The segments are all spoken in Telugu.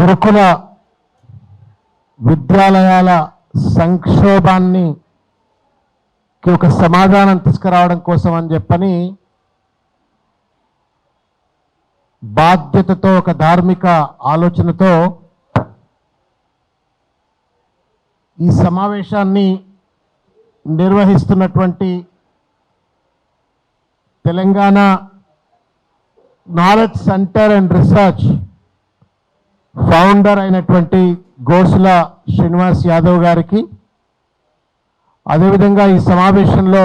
గురుకుల విద్యాలయాల సంక్షోభాన్ని ఒక సమాధానం తీసుకురావడం కోసం అని చెప్పని బాధ్యతతో ఒక ధార్మిక ఆలోచనతో ఈ సమావేశాన్ని నిర్వహిస్తున్నటువంటి Telangana knowledge centre and research founder అయినటువంటి గోసుల శ్రీనివాస్ యాదవ్ గారికి, అదేవిధంగా ఈ సమావేశంలో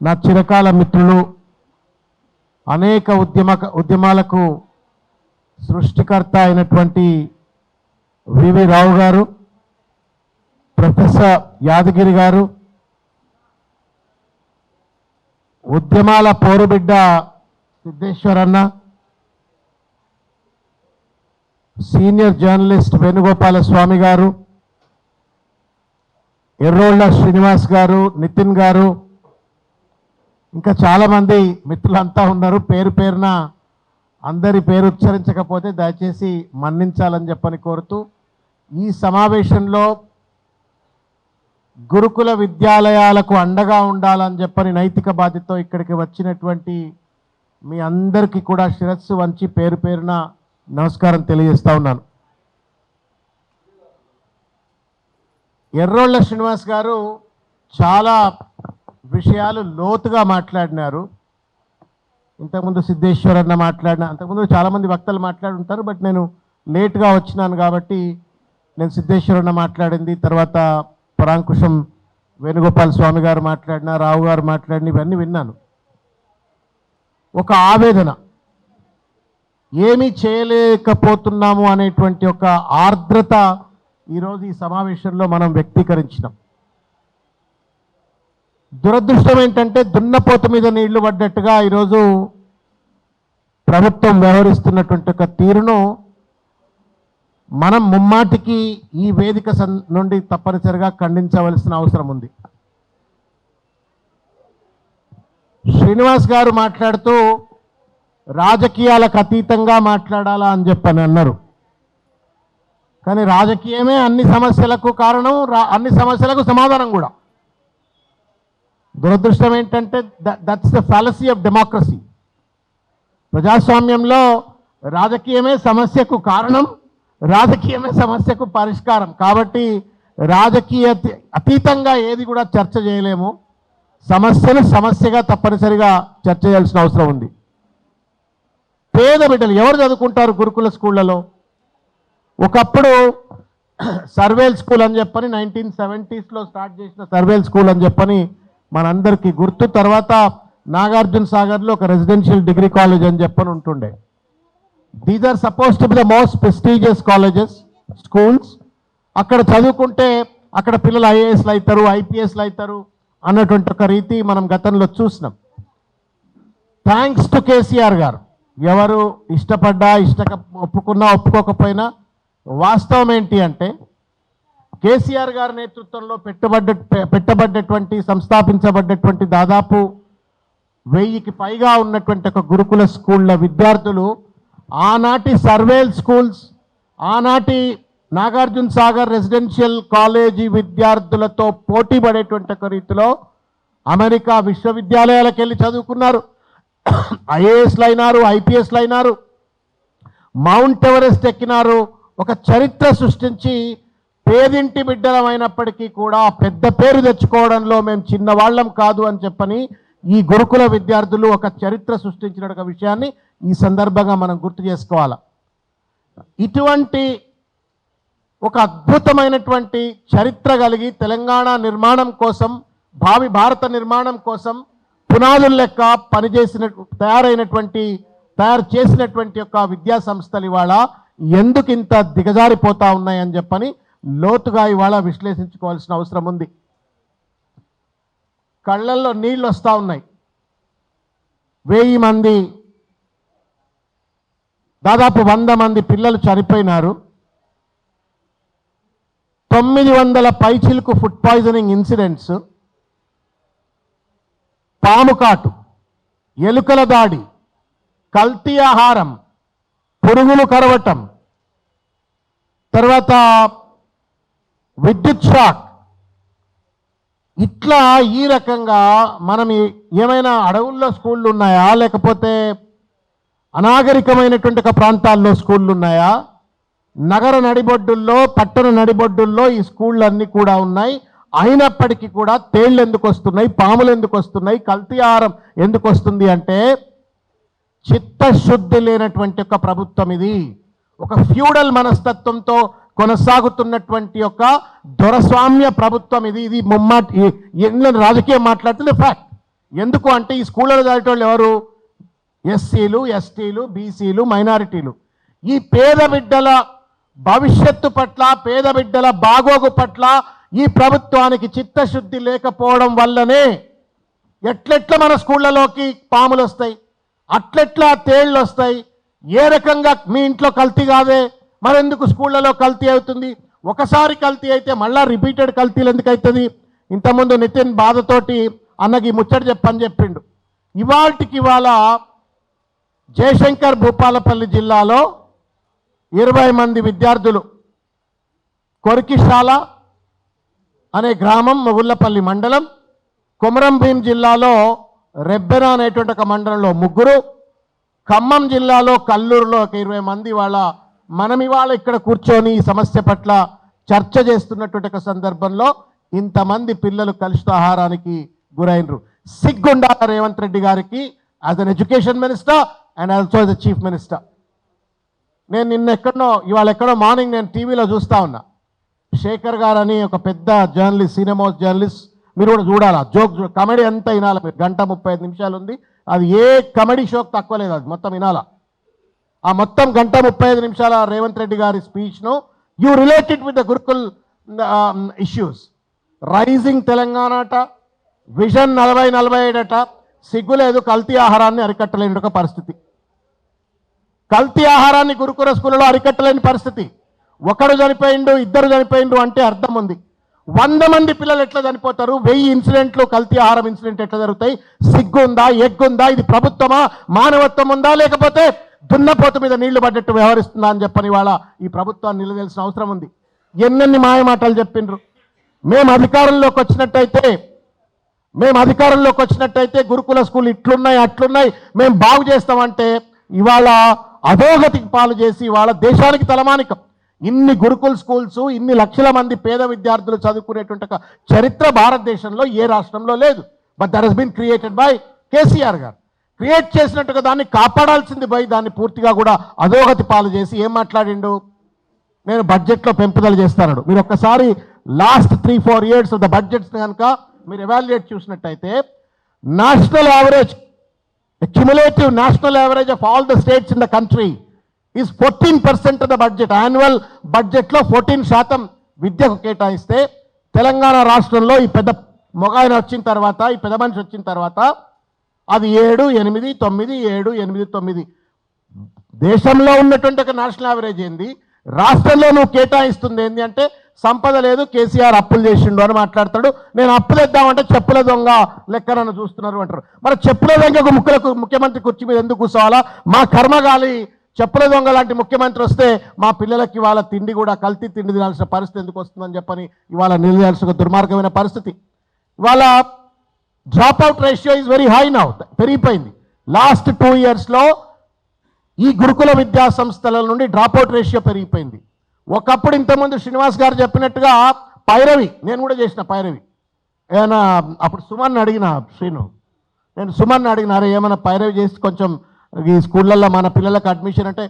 నా చిరకాల మిత్రులు, అనేక ఉద్యమాలకు సృష్టికర్త అయినటువంటి వివి రావు గారు, ప్రొఫెసర్ యాదగిరి గారు, ఉద్యమాల పోరుబిడ్డ సిద్ధేశ్వరన్న, సీనియర్ జర్నలిస్ట్ వేణుగోపాల స్వామి గారు, ఎర్రోళ్ళ శ్రీనివాస్ గారు, నితిన్ గారు, ఇంకా చాలామంది మిత్రులంతా ఉన్నారు. పేరు పేరున అందరి పేరు ఉచ్చరించకపోతే దయచేసి మన్నించాలని చెప్పని కోరుతూ, ఈ సమావేశంలో గురుకుల విద్యాలయాలకు అండగా ఉండాలని చెప్పని నైతిక బాధ్యతతో ఇక్కడికి వచ్చినటువంటి మీ అందరికీ కూడా శిరస్సు వంచి పేరు పేరున నమస్కారం తెలియజేస్తా ఉన్నాను. ఎర్రోళ్ళ శ్రీనివాస్ గారు చాలా విషయాలు లోతుగా మాట్లాడినారు. ఇంతకుముందు సిద్ధేశ్వరన్న మాట్లాడిన, అంతకుముందు చాలామంది వక్తలు మాట్లాడి ఉంటారు, బట్ నేను లేట్గా వచ్చినాను కాబట్టి నేను సిద్ధేశ్వరన్న మాట్లాడింది, తర్వాత పరాంకుశం వేణుగోపాల స్వామి గారు మాట్లాడిన, రావు గారు మాట్లాడిన, ఇవన్నీ విన్నాను. ఒక ఆవేదన, ఏమీ చేయలేకపోతున్నాము అనేటువంటి ఒక ఆర్ద్రత ఈరోజు ఈ సమావేశంలో మనం వ్యక్తీకరించినాం. దురదృష్టం ఏంటంటే దున్నపోత మీద నీళ్లు పడ్డట్టుగా ఈరోజు ప్రభుత్వం వ్యవహరిస్తున్నటువంటి ఒక తీరును మనం ముమ్మాటికి ఈ వేదిక నుండి తప్పనిసరిగా ఖండించవలసిన అవసరం ఉంది. శ్రీనివాస్ గారు మాట్లాడుతూ రాజకీయాలకు అతీతంగా మాట్లాడాలా అని చెప్పని అన్నారు. కానీ రాజకీయమే అన్ని సమస్యలకు కారణం, అన్ని సమస్యలకు సమాధానం కూడా. దురదృష్టం ఏంటంటే that's the fallacy of democracy. ప్రజాస్వామ్యంలో రాజకీయమే సమస్యకు కారణం, రాజకీయమే సమస్యకు పరిష్కారం. కాబట్టి రాజకీయ అతీతంగా ఏది కూడా చర్చ చేయలేము. సమస్యను సమస్యగా తప్పనిసరిగా చర్చ చేయాల్సిన అవసరం ఉంది. పేద బిడ్డలు ఎవరు చదువుకుంటారు గురుకుల స్కూళ్ళలో? ఒకప్పుడు సర్వేల్ స్కూల్ అని చెప్పని 1970s స్టార్ట్ చేసిన సర్వేల్ స్కూల్ అని చెప్పని మనందరికీ గుర్తు. తర్వాత నాగార్జున సాగర్లో ఒక రెసిడెన్షియల్ డిగ్రీ కాలేజ్ అని చెప్పని ఉంటుండే. These are suppose to be the most prestigious colleges, schools. అక్కడ చదువుకుంటే అక్కడ పిల్లలు ఐఏఎస్లు అవుతారు, ఐపీఎస్లు అవుతారు అన్నటువంటి ఒక రీతి మనం గతంలో చూసినాం. థ్యాంక్స్ టు కేసీఆర్ గారు, ఎవరు ఇష్టపడ్డా ఒప్పుకున్నా ఒప్పుకోకపోయినా వాస్తవం ఏంటి అంటే, కేసీఆర్ గారి నేతృత్వంలో పెట్టబడ్డటువంటి సంస్థాపించబడ్డటువంటి దాదాపు 1000కి పైగా ఉన్నటువంటి ఒక గురుకుల స్కూళ్ళ విద్యార్థులు ఆనాటి సర్వేల్ స్కూల్స్, ఆనాటి నాగార్జున సాగర్ రెసిడెన్షియల్ కాలేజీ విద్యార్థులతో పోటీ పడేటువంటి ఒక రీతిలో అమెరికా విశ్వవిద్యాలయాలకు వెళ్ళి చదువుకున్నారు. ఐఏఎస్లు అయినారు, ఐపీఎస్లు అయినారు, మౌంట్ ఎవరెస్ట్ ఎక్కినారు. ఒక చరిత్ర సృష్టించి పేదింటి బిడ్డలమైనప్పటికీ కూడా పెద్ద పేరు తెచ్చుకోవడంలో మేము చిన్నవాళ్ళం కాదు అని చెప్పని ఈ గురుకుల విద్యార్థులు ఒక చరిత్ర సృష్టించిన ఒక విషయాన్ని ఈ సందర్భంగా మనం గుర్తు చేసుకోవాలి. ఇటువంటి ఒక అద్భుతమైనటువంటి చరిత్ర కలిగి తెలంగాణ నిర్మాణం కోసం, భావి భారత నిర్మాణం కోసం పునాదుల లెక్క తయారు చేసినటువంటి యొక్క విద్యా సంస్థలు ఇవాళ ఎందుకు ఇంత దిగజారిపోతా ఉన్నాయని చెప్పని లోతుగా ఇవాళ విశ్లేషించుకోవాల్సిన అవసరం ఉంది. కళ్ళల్లో నీళ్ళు వస్తూ ఉన్నాయి. 1000 మంది, దాదాపు 100 మంది పిల్లలు చనిపోయినారు. 900 పైచిలకు ఫుడ్ పాయిజనింగ్ ఇన్సిడెంట్స్, పాము కాటు, ఎలుకల దాడి, కల్తీ ఆహారం, పురుగులు కరవటం, తర్వాత విద్యుత్ షాక్. ఇట్లా ఈ రకంగా మనం ఏమైనా అడవుల్లో స్కూళ్ళు ఉన్నాయా, లేకపోతే అనాగరికమైనటువంటి ఒక ప్రాంతాల్లో స్కూళ్ళు ఉన్నాయా? నగర నడిబొడ్డుల్లో, పట్టణ నడిబొడ్డుల్లో ఈ స్కూళ్ళన్నీ కూడా ఉన్నాయి. అయినప్పటికీ కూడా తేళ్ళు ఎందుకు వస్తున్నాయి, పాములు ఎందుకు వస్తున్నాయి, కల్తీ ఆహారం ఎందుకు వస్తుంది అంటే చిత్తశుద్ధి లేనటువంటి ఒక ప్రభుత్వం ఇది. ఒక ఫ్యూడల్ మనస్తత్వంతో కొనసాగుతున్నటువంటి ఒక దొరస్వామ్య ప్రభుత్వం ఇది. ఇది ముమ్మాటి రాజకీయం మాట్లాడుతుంది ఫ్యాక్ట్. ఎందుకు అంటే ఈ స్కూళ్ళలో చదివేటోళ్ళు ఎవరు? ఎస్సీలు, ఎస్టీలు, బీసీలు, మైనారిటీలు. ఈ పేద బిడ్డల భవిష్యత్తు పట్ల, పేద బిడ్డల బాగోగు పట్ల ఈ ప్రభుత్వానికి చిత్తశుద్ధి లేకపోవడం వల్లనే ఎట్లెట్లా మన స్కూళ్ళలోకి పాములు వస్తాయి, అట్లెట్లా తేళ్ళు వస్తాయి. ఏ రకంగా మీ ఇంట్లో కల్తీ కాదే, మరెందుకు స్కూళ్ళలో కల్తీ అవుతుంది? ఒకసారి కల్తీ అయితే మళ్ళా రిపీటెడ్ కల్తీలు ఎందుకు అవుతుంది? ఇంతకుముందు నితిన్ బాధతోటి అన్నకి ముచ్చట చెప్పని చెప్పిండు. ఇవాళ జయశంకర్ భూపాలపల్లి జిల్లాలో 20 మంది విద్యార్థులు కొరికిశాల అనే గ్రామం, మొగుళ్ళపల్లి మండలం, కొమరం భీం జిల్లాలో రెబ్బెన అనేటువంటి ఒక మండలంలో 3, ఖమ్మం జిల్లాలో కల్లూరులో ఒక 20 మంది మనం ఇవాళ ఇక్కడ కూర్చొని ఈ సమస్య పట్ల చర్చ చేస్తున్నటువంటి ఒక సందర్భంలో ఇంతమంది పిల్లలు కలుషితాహారానికి గురైనరు. సిగ్గుండాల రేవంత్ రెడ్డి గారికి as an education minister and also as a chief minister. నేను ఇవాళ ఎక్కడో మార్నింగ్ నేను టీవీలో చూస్తా ఉన్నా. శేఖర్ గారు అని ఒక పెద్ద జర్నలిస్ట్, సినిమా జర్నలిస్ట్, మీరు కూడా చూడాలి. జోక్ కామెడీ అంతా వినాలి మీరు. 1:35 నిమిషాలు ఉంది. అది ఏ కామెడీ షోకి తక్కువ లేదు, అది మొత్తం వినాలా. ఆ మొత్తం 1:35 నిమిషాల రేవంత్ రెడ్డి గారి స్పీచ్ను you related with the Gurukul issues. Rising Telangana అట, విజన్ 4047 అట. సిగ్గులేదు, కల్తీ ఆహారాన్ని అరికట్టలేని ఒక పరిస్థితి. కల్తీ ఆహారాన్ని గురుకుల స్కూళ్ళలో అరికట్టలేని పరిస్థితి. ఒకడు చనిపోయిండు, 2 చనిపోయిండు అంటే అర్థం ఉంది. 100 మంది పిల్లలు ఎట్లా చనిపోతారు? 1000 ఇన్సిడెంట్లు, కల్తీ ఆహారం ఇన్సిడెంట్ ఎట్లా జరుగుతాయి? సిగ్గుందా, ఎగ్గుందా? ఇది ప్రభుత్వమా, మానవత్వం ఉందా, లేకపోతే దున్నపోతు మీద నీళ్లు పడ్డట్టు వ్యవహరిస్తుందా అని చెప్పని వాళ్ళ ఈ ప్రభుత్వాన్ని నిలదీయాల్సిన అవసరం ఉంది. ఎన్నెన్ని మాయమాటలు చెప్పిండ్రు. మేము అధికారంలోకి వచ్చినట్టయితే గురుకుల స్కూల్ ఇట్లున్నాయి, అట్లున్నాయి, మేము బాగు చేస్తామంటే ఇవాళ అధోగతికి పాలు చేసి ఇవాళ దేశానికి తలమానికం. ఇన్ని గురుకుల్ స్కూల్స్, ఇన్ని లక్షల మంది పేద విద్యార్థులు చదువుకునేటువంటి ఒక చరిత్ర భారతదేశంలో ఏ రాష్ట్రంలో లేదు. But that has been created by KCR garu. Create చేసినట్టుగా దాన్ని కాపాడాల్సింది పోయి దాన్ని పూర్తిగా కూడా అధోగతి పాలు చేసి ఏం మాట్లాడిండు? నేను బడ్జెట్లో పెంపుదల చేస్తాను. మీరు ఒక్కసారి last 3-4 years of the budgets కనుక మీరు ఎవాల్యుయేట్ చూసినట్టయితే national average, cumulative national average of all the states in the country is 14% of the budget. Annual budget లో 14% విద్యకు కేటాయిస్తే తెలంగాణ రాష్ట్రంలో ఈ పెద్ద మొగాయన వచ్చిన తర్వాత, ఈ పెద్ద మనిషి వచ్చిన తర్వాత అది 7, 8, 9, 7, 8, 9. దేశంలో ఉన్నటువంటి ఒక నేషనల్ యావరేజ్ ఏంది, రాష్ట్రంలో నువ్వు కేటాయిస్తుంది ఏంది అంటే సంపద లేదు, కేసీఆర్ అప్పులు చేసిండు అని మాట్లాడతాడు. నేను అప్పులు ఇద్దామంటే చెప్పుల దొంగ లెక్కనన్ను చూస్తున్నారు అంటారు. మరి చెప్పుల దొంగకు ముఖ్యమంత్రి కుర్చీ మీద ఎందుకు కూర్చోవాలా? మా కర్మగాలి చెప్పుల దొంగ లాంటి ముఖ్యమంత్రి వస్తే మా పిల్లలకి ఇవాళ తిండి కూడా కల్తీ తిండి తినాల్సిన పరిస్థితి ఎందుకు వస్తుందని చెప్పని ఇవాళ నిలదీయాల్సిన దుర్మార్గమైన పరిస్థితి. ఇవాళ dropout ratio is very high now, పెరిగిపోయింది. లాస్ట్ 2 yearsలో ఈ గురుకుల విద్యా సంస్థల నుండి డ్రాప్అవుట్ రేషియో పెరిగిపోయింది. ఒకప్పుడు ఇంతకుముందు శ్రీనివాస్ గారు చెప్పినట్టుగా పైరవి, నేను కూడా చేసిన పైరవి. ఏమైనా అప్పుడు సుమన్ అడిగిన, నేను సుమన్ అడిగిన, అరే ఏమైనా పైరవి చేసి కొంచెం ఈ స్కూళ్ళల్లో మన పిల్లలకు అడ్మిషన్ అంటే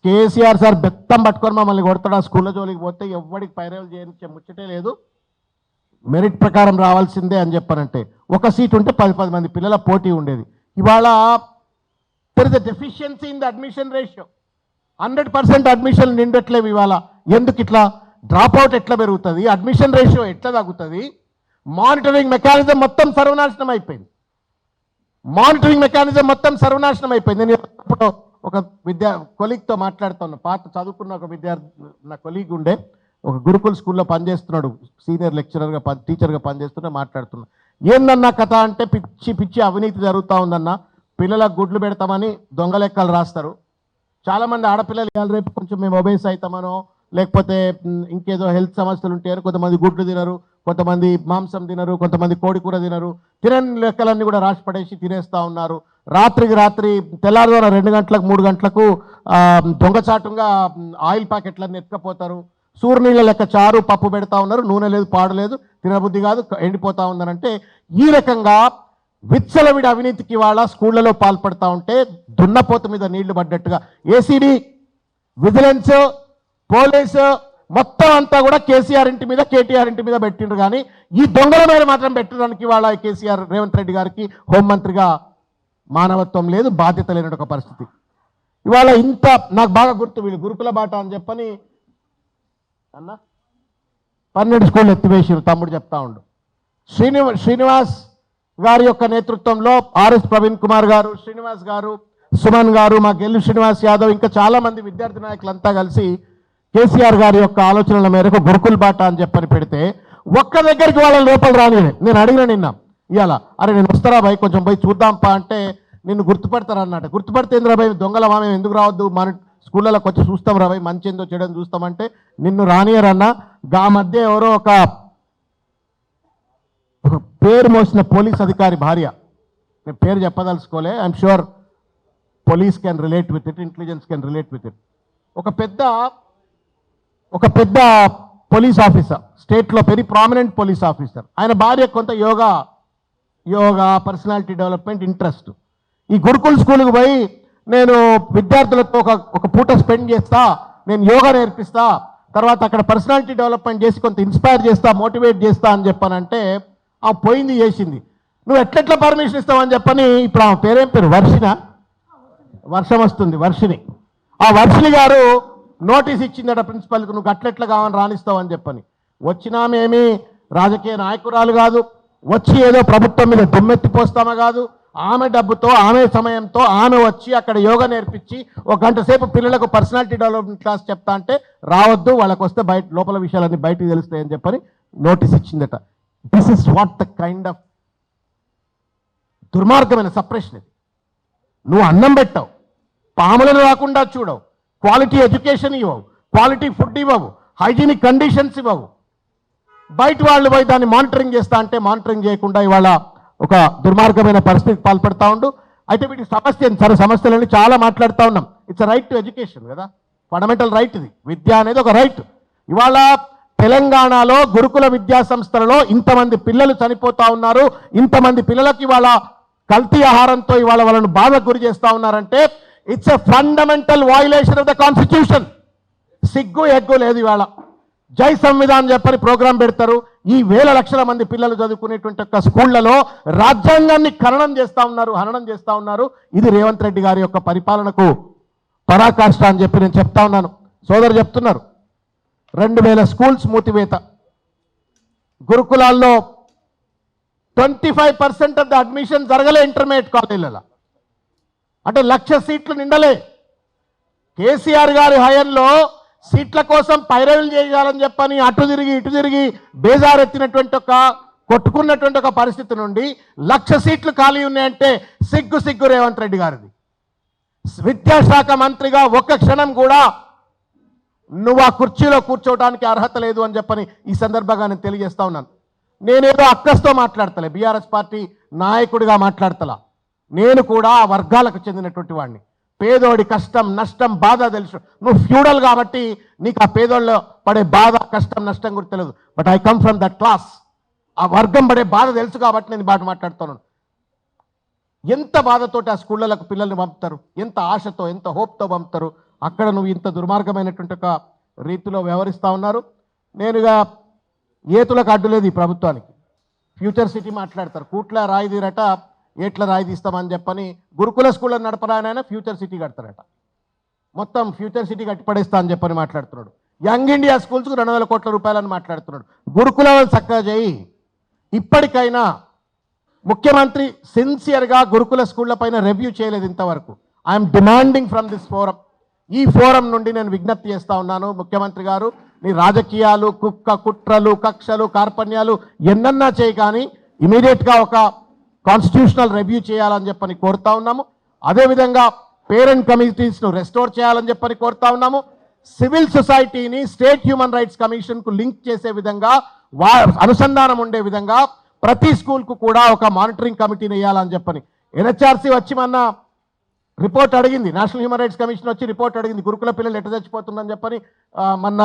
కేసీఆర్ సార్ బెత్తం పట్టుకొని మమ్మల్ని కొడతాడు. ఆ స్కూళ్ళ జోలికి పోతే ఎవరికి పైరవి చేయించే ముచ్చటే లేదు, మెరిట్ ప్రకారం రావాల్సిందే అని చెప్పానంటే ఒక సీట్ ఉంటే 10 మంది పిల్లల పోటీ ఉండేది. ఇవాళ there is a deficiency in the admission ratio. 100% admission నిండట్లేవు. ఇవాళ ఎందుకు ఇట్లా? డ్రాప్అవుట్ ఎట్లా పెరుగుతుంది? అడ్మిషన్ రేషియో ఎట్లా తగ్గుతుంది? మానిటరింగ్ మెకానిజం మొత్తం సర్వనాశనం అయిపోయింది. నేను ఇప్పుడు ఒక కొలీగ్తో మాట్లాడుతున్నా. పాత చదువుకున్న ఒక విద్యార్థి, నా కొలీగ్ ఉండే, ఒక గురుకుల్ స్కూల్లో పనిచేస్తున్నాడు, సీనియర్ లెక్చరర్గా టీచర్గా పనిచేస్తున్నా. మాట్లాడుతున్నా, ఏందన్నా కథ అంటే పిచ్చి అవినీతి జరుగుతూ ఉందన్న. పిల్లలకు గుడ్లు పెడతామని దొంగ లెక్కలు రాస్తారు. చాలామంది ఆడపిల్లలు ఇవాళ రేపు కొంచెం మేము ఒబేస్ అవుతామనో, లేకపోతే ఇంకేదో హెల్త్ సమస్యలు ఉంటాయని కొంతమంది గుడ్లు తినరు, కొంతమంది మాంసం తినరు, కొంతమంది కోడి కూర తినరు. తినని లెక్కలన్నీ కూడా రాసి పడేసి తినేస్తూ ఉన్నారు. రాత్రికి రాత్రి తెల్లారుజామున 2 గంటలకు 3 గంటలకు దొంగచాటుగా ఆయిల్ ప్యాకెట్లన్నీ ఎత్తుకపోతారు. సూర్యునీళ్ళ లెక్క చారు పప్పు పెడతా ఉన్నారు. నూనె లేదు, పాడు లేదు, తినబుద్ధి కాదు, ఎండిపోతా ఉందనంటే ఈ రకంగా విచ్చలవిడి అవినీతికి వాళ్ళ స్కూళ్లలో పాల్పడతా ఉంటే దున్నపోత మీద నీళ్లు పడ్డట్టుగా ఏసీడీ, విజిలెన్స్, పోలీసు మొత్తం అంతా కూడా కేసీఆర్ ఇంటి మీద, కేటీఆర్ ఇంటి మీద పెట్టిండ్రు. కానీ ఈ దొంగల మీద మాత్రం పెట్టడానికి వాళ్ళ కేసీఆర్ రేవంత్ రెడ్డి గారికి హోంమంత్రిగా మానవత్వం లేదు, బాధ్యత లేని ఒక పరిస్థితి. ఇవాళ ఇంత నాకు బాగా గుర్తు, వీళ్ళు గురుకుల బాట అని చెప్పని అన్న 12 స్కూళ్ళు ఎత్తివేసారు. తమ్ముడు చెప్తా ఉండు. శ్రీనివాస్ గారి యొక్క నేతృత్వంలో ఆర్ఎస్ ప్రవీణ్ కుమార్ గారు, శ్రీనివాస్ గారు, సుమన్ గారు, మా గెల్లు శ్రీనివాస్ యాదవ్, ఇంకా చాలా మంది విద్యార్థి నాయకులంతా కలిసి కేసీఆర్ గారి యొక్క ఆలోచనల మేరకు గురుకుల్ బాట అని చెప్పని పెడితే ఒక్క దగ్గరికి వాళ్ళ లోపల రాని. నేను అడిగిన నిన్న ఇవాళ, అరే నేను వస్తారా భయ్, కొంచెం పోయి చూద్దాంపా అంటే నిన్ను గుర్తుపడతారు అన్నట్టు. గుర్తుపడితే ఎందుకు రాబాయ్, దొంగల మేము ఎందుకు రావద్దు, మన స్కూళ్ళలోకి వచ్చి చూస్తాం రాబాయ్, మంచి ఏందో చెడని చూస్తామంటే నిన్ను రానియరన్నా. గా మధ్య ఎవరో ఒక పేరు మోసిన పోలీస్ అధికారి భార్య, నేను పేరు చెప్పదలుచుకోలే, I'm sure police can relate with it, intelligence can relate with it. ఒక పెద్ద పోలీస్ ఆఫీసర్, స్టేట్లో వెరీ ప్రామినెంట్ పోలీస్ ఆఫీసర్, ఆయన భార్య కొంత యోగా పర్సనాలిటీ డెవలప్మెంట్ ఇంట్రెస్ట్. ఈ గురుకుల్ స్కూల్కి పోయి నేను విద్యార్థులతో ఒక పూట స్పెండ్ చేస్తా, నేను యోగా నేర్పిస్తా, తర్వాత అక్కడ పర్సనాలిటీ డెవలప్మెంట్ చేసి కొంత ఇన్స్పైర్ చేస్తా, మోటివేట్ చేస్తా అని చెప్పానంటే ఆ పోయింది చేసింది. నువ్వు ఎట్లెట్లా పర్మిషన్ ఇస్తావని చెప్పని ఇప్పుడు ఆ పేరేం పేరు, వర్షం వస్తుంది, వర్షిని. ఆ వర్షిని గారు నోటీస్ ఇచ్చిందట ప్రిన్సిపల్కి, నువ్వు అట్లెట్లా కావాలని రాణిస్తావు అని చెప్పని. వచ్చినామేమి రాజకీయ నాయకురాలు కాదు, వచ్చి ఏదో ప్రభుత్వం మీద దుమ్మెత్తిపోస్తామా కాదు. ఆమె డబ్బుతో, ఆమె సమయంతో ఆమె వచ్చి అక్కడ యోగా నేర్పించి 1 గంట సేపు పిల్లలకు పర్సనాలిటీ డెవలప్మెంట్ క్లాస్ చెప్తా అంటే రావద్దు, వాళ్ళకి వస్తే బయట లోపల విషయాలన్నీ బయటకు తెలుస్తాయని చెప్పని నోటీస్ ఇచ్చిందట. This is what the kind of దుర్మార్గమైన సప్రెషన్ ఇది. నువ్వు అన్నం పెట్టావు, పాములను రాకుండా చూడవు, క్వాలిటీ ఎడ్యుకేషన్ ఇవ్వవు, క్వాలిటీ ఫుడ్ ఇవ్వవు, హైజీనిక్ కండిషన్స్ ఇవ్వవు. బయట వాళ్ళు పోయి దాన్ని మానిటరింగ్ చేస్తా అంటే మానిటరింగ్ చేయకుండా ఇవాళ ఒక దుర్మార్గమైన పరిస్థితికి పాల్పడతా ఉండు. అయితే వీటికి సమస్య సరే, సమస్యలని చాలా మాట్లాడుతూ ఉన్నాం. ఇట్స్ రైట్ టు ఎడ్యుకేషన్ కదా, ఫండమెంటల్ రైట్ ఇది. విద్య అనేది ఒక రైట్. ఇవాళ తెలంగాణలో గురుకుల విద్యా సంస్థలలో ఇంతమంది పిల్లలు చనిపోతా ఉన్నారు, ఇంతమంది పిల్లలకి ఇవాళ కల్తీ ఆహారంతో ఇవాళ వాళ్ళను బాధకు గురి చేస్తూ ఉన్నారంటే it's a fundamental violation of the constitution. సిగ్గు ఎగ్గు లేదు. ఇవాళ జై సంవిధాన్ చెప్పని ప్రోగ్రాం పెడతారు. ఈ వేల లక్షల మంది పిల్లలు చదువుకునేటువంటి యొక్క స్కూళ్లలో రాజ్యాంగాన్ని హననం చేస్తా ఉన్నారు. ఇది రేవంత్ రెడ్డి గారి యొక్క పరిపాలనకు పరాకాష్ట అని చెప్పి నేను చెప్తా ఉన్నాను. సోదరు చెప్తున్నారు 2000 స్కూల్స్ మూతివేత. గురుకులాల్లో 25% ఆఫ్ ద అడ్మిషన్ జరగలే ఇంటర్మీడియట్ కాలేజీలలో. అంటే 1,00,000 సీట్లు నిండలే. కేసీఆర్ గారి హయాంలో సీట్ల కోసం పైరవీలు చేయాలని చెప్పని అటు తిరిగి ఇటు తిరిగి బేజారెత్తినటువంటి కొట్టుకున్నటువంటి ఒక పరిస్థితి నుండి 1,00,000 సీట్లు ఖాళీ ఉన్నాయంటే సిగ్గు రేవంత్ రెడ్డి గారిది. విద్యాశాఖ మంత్రిగా ఒక్క క్షణం కూడా నువ్వు ఆ కుర్చీలో కూర్చోవడానికి అర్హత లేదు అని చెప్పని ఈ సందర్భంగా నేను తెలియజేస్తా ఉన్నాను. నేనేదో అక్కస్తో మాట్లాడతలే, బీఆర్ఎస్ పార్టీ నాయకుడిగా మాట్లాడతలా. నేను కూడా ఆ వర్గాలకు చెందినటువంటి వాడిని. పేదోడి కష్టం నష్టం బాధ తెలుసు. నువ్వు ఫ్యూడల్ కాబట్టి నీకు ఆ పేదోళ్ళు పడే బాధ కష్టం నష్టం గురించి తెలియదు. But I come from that class. ఆ వర్గం పడే బాధ తెలుసు కాబట్టి నేను బాట మాట్లాడుతున్నాను. ఎంత బాధతోటి ఆ స్కూళ్ళలకు పిల్లల్ని పంపుతారు, ఎంత ఆశతో ఎంత హోప్తో పంపుతారు. అక్కడ నువ్వు ఇంత దుర్మార్గమైనటువంటి ఒక రీతిలో వ్యవహరిస్తూ ఉన్నారు. నేనుగా ఏతులకు అడ్డులేదు ఈ ప్రభుత్వానికి. ఫ్యూచర్ సిటీ మాట్లాడతారు, కూట్ల రాయి తీరట, ఏట్ల రాయి తీస్తామని చెప్పని గురుకుల స్కూళ్ళని నడపరాయన ఫ్యూచర్ సిటీ కడతారట. మొత్తం ఫ్యూచర్ సిటీ కట్టిపడేస్తా అని చెప్పని మాట్లాడుతున్నాడు. యంగ్ ఇండియా స్కూల్స్కు 200 కోట్ల రూపాయలని మాట్లాడుతున్నాడు. గురుకులాలను చక్కగా చేయి. ఇప్పటికైనా ముఖ్యమంత్రి సిన్సియర్గా గురుకుల స్కూళ్ళ పైన రివ్యూ చేయలేదు ఇంతవరకు. I'm demanding from this forum. ఈ ఫోరం నుండి నేను విజ్ఞప్తి చేస్తా ఉన్నాను, ముఖ్యమంత్రి గారు నీ రాజకీయాలు కుట్రలు కక్షలు కార్పణ్యాలు ఎన్నన్నా చేయి, కానీ ఇమీడియట్గా ఒక కాన్స్టిట్యూషనల్ రివ్యూ చేయాలని చెప్పని కోరుతా ఉన్నాము. అదేవిధంగా పేరెంట్ కమిటీస్ను రెస్టోర్ చేయాలని చెప్పని కోరుతా ఉన్నాము. సివిల్ సొసైటీని స్టేట్ హ్యూమన్ రైట్స్ కమిషన్కు లింక్ చేసే విధంగా అనుసంధానం ఉండే విధంగా ప్రతి స్కూల్కు కూడా ఒక మానిటరింగ్ కమిటీని వేయాలని చెప్పని ఎన్హెచ్ఆర్సీ వచ్చి మొన్న రిపోర్ట్ అడిగింది. నేషనల్ హ్యూమన్ రైట్స్ కమిషన్ వచ్చి రిపోర్ట్ అడిగింది, గురుకుల పిల్లలు ఎట్ట చచ్చిపోతుందని చెప్పని. మొన్న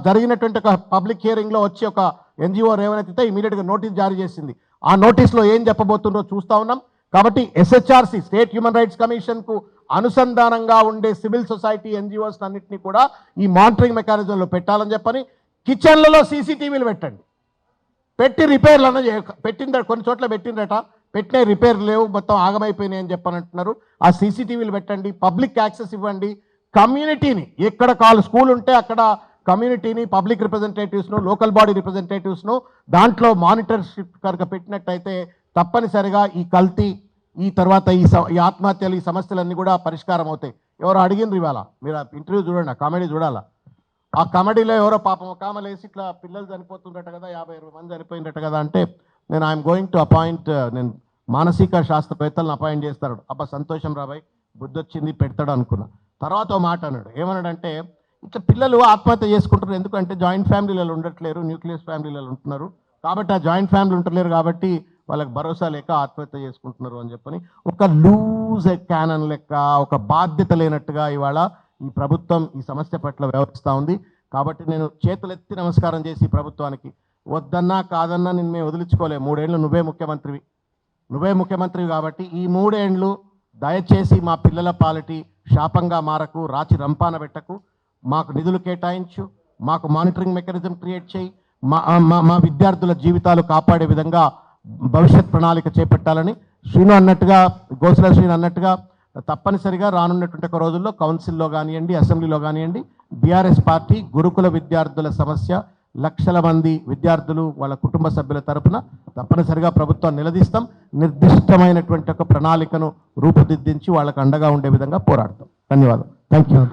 జరిగినటువంటి ఒక పబ్లిక్ హియరింగ్లో వచ్చి ఒక ఎన్జిఓ రేవనెత్తితే ఇమీడియట్గా నోటీస్ జారీ చేసింది. ఆ నోటీస్లో ఏం చెప్పబోతుందో చూస్తూ ఉన్నాం. కాబట్టి ఎస్హెచ్ఆర్సీ స్టేట్ హ్యూమన్ రైట్స్ కమిషన్కు అనుసంధానంగా ఉండే సివిల్ సొసైటీ ఎన్జిఓస్ అన్నింటినీ కూడా ఈ మానిటరింగ్ మెకానిజంలో పెట్టాలని చెప్పని. కిచెన్లలో సీసీటీవీలు పెట్టండి, పెట్టి రిపేర్లు అన్న పెట్టింద కొన్ని చోట్ల పెట్టిందట, పెట్టిన రిపేర్ లేవు, మొత్తం ఆగమైపోయినాయి అని చెప్పని అంటున్నారు. ఆ సీసీటీవీలు పెట్టండి, పబ్లిక్ యాక్సెస్ ఇవ్వండి, కమ్యూనిటీని ఎక్కడ స్కూల్ ఉంటే అక్కడ కమ్యూనిటీని, పబ్లిక్ రిప్రజెంటేటివ్స్ను, లోకల్ బాడీ రిప్రజెంటేటివ్స్ను దాంట్లో మానిటర్షిప్ కనుక పెట్టినట్టయితే తప్పనిసరిగా ఈ కల్తీ, ఈ తర్వాత ఈ ఆత్మహత్యలు, ఈ సమస్యలన్నీ కూడా పరిష్కారం అవుతాయి. ఎవరో అడిగిండ్రు ఇవాళ, మీరు ఆ ఇంటర్వ్యూ చూడండి, ఆ కామెడీ చూడాలా. ఆ కామెడీలో ఎవరో పాపం ఒక ఆమె లేసి ఇట్లా పిల్లలు చనిపోతుందట కదా, 50-60 మంది చనిపోయిందట కదా అంటే, నేను ఐఎమ్ గోయింగ్ టు అపాయింట్, నేను మానసిక శాస్త్రవేత్తలను అపాయింట్ చేస్తాడు. అబ్బా సంతోషం రాబాయ్, బుద్ధి వచ్చింది పెడతాడు అనుకున్నా. తర్వాత ఓ మాట అన్నాడు, ఏమన్నాడంటే ఇట్లా పిల్లలు ఆత్మహత్య చేసుకుంటారు ఎందుకంటే జాయింట్ ఫ్యామిలీలలో ఉండట్లేరు, న్యూక్లియస్ ఫ్యామిలీలలో ఉంటున్నారు కాబట్టి, ఆ జాయింట్ ఫ్యామిలీ ఉంటలేరు కాబట్టి వాళ్ళకి భరోసా లేక ఆత్మహత్య చేసుకుంటున్నారు అని చెప్పని ఒక లూజ్ క్యానన్ లెక్క, ఒక బాధ్యత లేనట్టుగా ఇవాళ ఈ ప్రభుత్వం ఈ సమస్య పట్ల వ్యవహరిస్తూ ఉంది. కాబట్టి నేను చేతులెత్తి నమస్కారం చేసి ప్రభుత్వానికి, వద్దన్నా కాదన్నా నిన్ను మేము వదిలించుకోలేము. 3 ఏళ్ళు నువ్వే ముఖ్యమంత్రివి కాబట్టి ఈ 3 ఏళ్ళు దయచేసి మా పిల్లల పాలిటి శాపంగా మారకు, రాచి రంపాన పెట్టకు, మాకు నిధులు కేటాయించు, మాకు మానిటరింగ్ మెకానిజం క్రియేట్ చేయి, మా విద్యార్థుల జీవితాలు కాపాడే విధంగా భవిష్యత్ ప్రణాళిక చేపట్టాలని శ్రీను అన్నట్టుగా, గోసుల శ్రీను అన్నట్టుగా తప్పనిసరిగా రానున్నటువంటి ఒక రోజుల్లో కౌన్సిల్లో కానివ్వండి, అసెంబ్లీలో కానివ్వండి, బీఆర్ఎస్ పార్టీ గురుకుల విద్యార్థుల సమస్య, లక్షల మంది విద్యార్థులు వాళ్ళ కుటుంబ సభ్యుల తరపున తప్పనిసరిగా ప్రభుత్వాన్ని నిలదీస్తాం. నిర్దిష్టమైనటువంటి ఒక ప్రణాళికను రూపుదిద్దించి వాళ్ళకు అండగా ఉండే విధంగా పోరాడతాం. ధన్యవాదాలు. Thank you.